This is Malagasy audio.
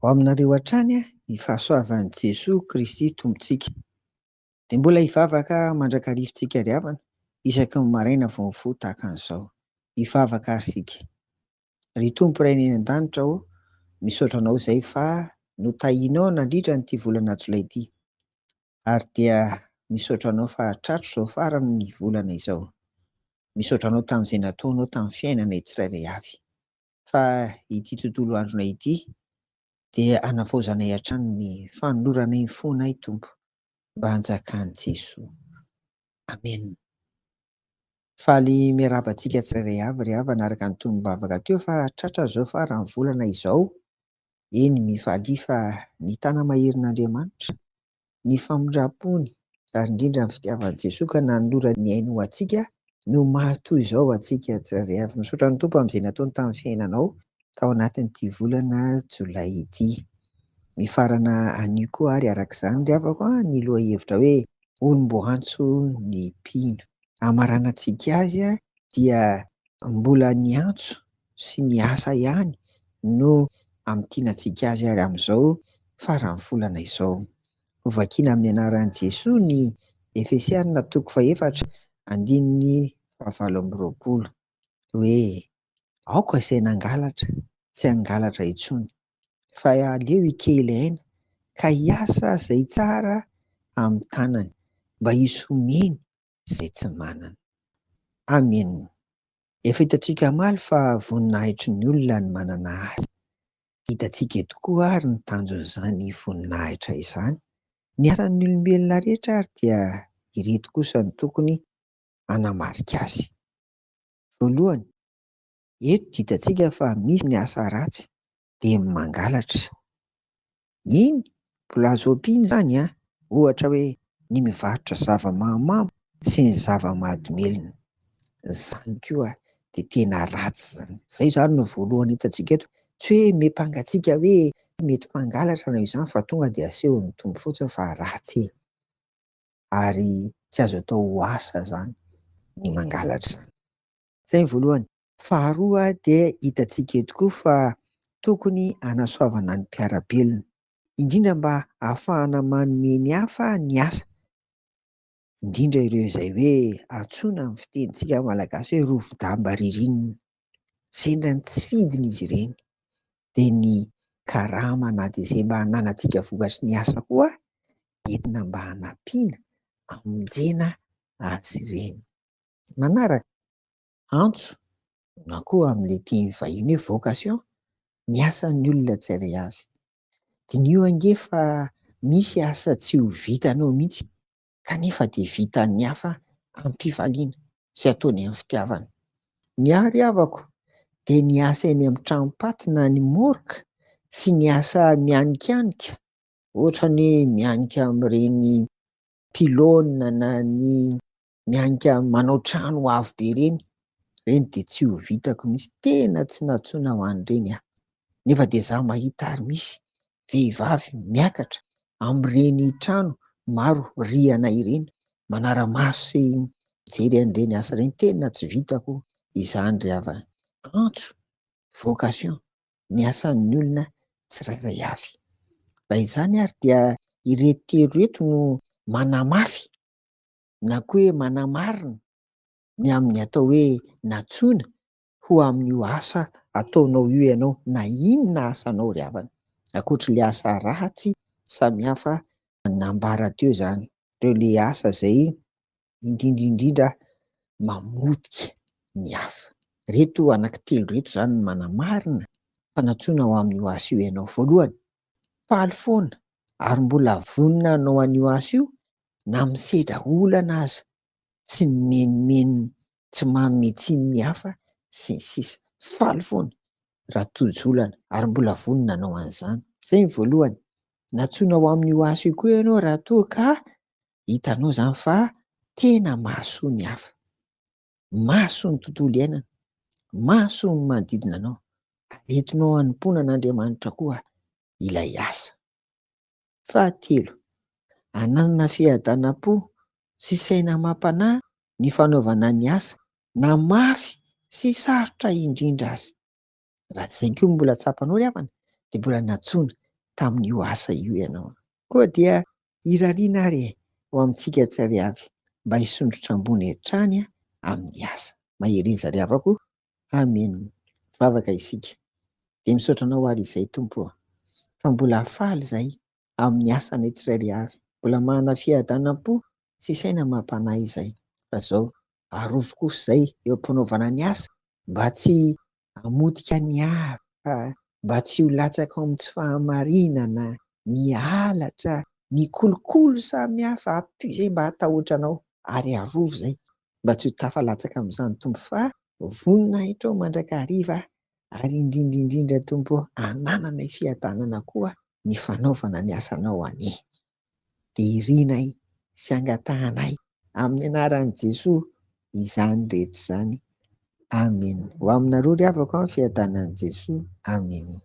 Ho aminareo hatrany ny fahasoavan'i Jesoa Kristy Tompontsika. Dia mbola hivavaka mandrakarivantsika ry havana isaky ny maraina vao mifoha tahaka an'izao. Hivavaka ary isika. Ry Tompo Iray eny an-danitra misaotra anao izay fa notahianao nandritra n'ity volana Jolay ity. Ary dia misaotra anao fa tratro izao farany ny volana izao. Misaotra anao tamin'izay nataonao tamin'ny fiainana tsirairay avy. Fa ity tontolo andronay ity dia hanavaozanay hatrany ny fanoloranay ny fonay Tompo, mba hanjakan'i Jesoa. Amen. Faly miarabantsika tsirairay avy ry havana araka ny tolombavaka teo fa tratra izao farany volana izao. Eny mifalia fa ny tana maherin'Andriamanitra, ny famindram-pony ary indrindra ny fitiavan'i Jesoa ka nanolora ny ainy ho antsika no mahatoy izao antsika tsirairay avy. Misaotra ny Tompo amin'izay nataony tamin'ny fiainanao tao anatin'ity volana Jolay ity. Mifarana anio koa ary arak'izany ry havako ny lohahevitra hoe olom-boantso ny mpino. Hamaranantsika azy dia mbola ny antso sy ny asa ihany no amitianantsika azy ary amin'izao farany volana izao. Hovakiana amin'ny anaran'i Jesoa ny Efesianina 4:7-20 hoe aoka izay nangalatra, tsy hangalatra intsony, fa aleo ikely-aina ka hiasa izay tsara amin'ny tanany mba hisomeny izay tsy manana. Amen. Efa hitantsika mamaly fa voninahitry ny olona ny manana asa. Hitantsika tokoa ary ny tanjon'izany voninahitra izany. Ny asan'ny olombelona rehetra ary dia ireto kosa ny tokony hanamarika azy. Voalohany, eto hitantsika fa misy ny asa ratsy dia mangalatra. Iny mbola azo ampiana izany ohatra hoe ny mivarotra zava-mahamamo sy ny zava-mahadomelina. Izany koa dia tena ratsy izany. Izay izany no voalohany hitantsika eto. Tsy hoe miampangatsiaka hoe mety mpangalatra noho izany fa tonga dia asehon'ny Tompo fotsiny fa ratsy. Ary tsy azo atao ho asa izany ny mangalatra izany. Izay ny voalohany. Faharoa dia hitantsika eto koa fa tokony hanasoavana ny mpiara-belona, indrindra mba ahafahana manome ny hafa ny asa. Indrindra ireo izay hoe antsoina amin'ny fitenintsika malagasy hoe rovi-damba ririnina. Sendra ny tsy fidiny izy ireny. Dia ny karama na dia izay mba hananantsika vokatry ny asa koa entina mba hanampiana, hamonjena azy ireny. Manaraka antso na koa amin'ilay teny vahiny hoe vocation, ny asan'ny olona tsirairay avy. Dinio ange fa misy asa tsy ho vitanao mihitsy kanefa dia vitan'ny hafa am-pifaliana sy ataony amin'ny fitiavana. Ny ahy ry havako dia ny asa eny amin'ny tranom-paty na ny morika sy ny asa mianika-anika, ohatra ny mianika amin'ireny pilôna na ny mianika manao trano avo be ireny dia tsy ho vitako mihitsy. Tena tsy natsoina ho an'ireny aho. Nefa dia izaho mahita ary misy vehivavy miakatra amin'ireny trano maro rihana ireny, manara-maso sy mijery an'ireny asa ireny. Tena tsy vitako izany ry havana. Antso, vocation, ny asan'ny olona tsirairay avy. Raha izany ary dia ireto telo reto no manamafy na koa hoe manamarina ny amin'ny atao hoe natsoina ho amin'io asa ataonao io ianao na inona asanao ry havana. Ankoatr'ilay asa ratsy samihafa nambara teo izany. Ireo ilay asa izay indrindra mamotika ny hafa. Reto anankitelo reto izany no manamarina fa natsoina ho amin'io asa io ianao. Voalohany, faly foana ary mbola vonona hanao an'io asa io na misedra olana aza, tsy mimenimeny, tsy manome tsiny ny hafa sy ny sisa. Faly foana raha tojo olana ary mbola vonona hanao an'izany. Izay ny voalohany. Natsoina ho amin'io asa io koa ianao raha toa ka hitanao izany fa tena mahasoa ny hafa, mahasoa ny tontolo iainana, mahasoa ny manodidina anao, ary entinao hanompoana an'Andriamanitra koa ilay asa. Fahatelo, hananana fiadanam-po sy saina amam-panahy ny fanaovana ny asa na mafy sy sarotra indrindra aza. Raha izay koa mbola tsapanao ry havana dia mbola natsoina tamin'io asa io ianao. Koa dia irariana ary ho amintsika tsary avy mba hisondrotra ambony hatrany amin'ny asa. Mahery zary avako. Amen. Vavaka isika. De misaotra anao ary izay Tompo, fa mbola faly izahay amin'ny asanay tsirairay avy. Mbola manana fiadanam-po sy saina mampanahy izahay. Fa izao arovo kosa izay eo am-panaovana ny asa mba tsy hamotika ny hafa, mba tsy ho latsaka ao amin'ny tsy fahamarinana, ny halatra, ny kolokolo samihafa izay mba hatahotra anao, ary arovo izay mba tsy ho tafalatsaka amin'izany Tompo, fa vonona hatrao mandrakariva, ary indrindra indrindra Tompo anananay fiadanana koa ny fanaovana ny asanao anie. Dia irianay sy angatahanay amin'ny anaran'i Jesoa izany rehetra izany. Amen. Ho aminareo ry havako amin'ny fiadanan'i Jesoa. Amen.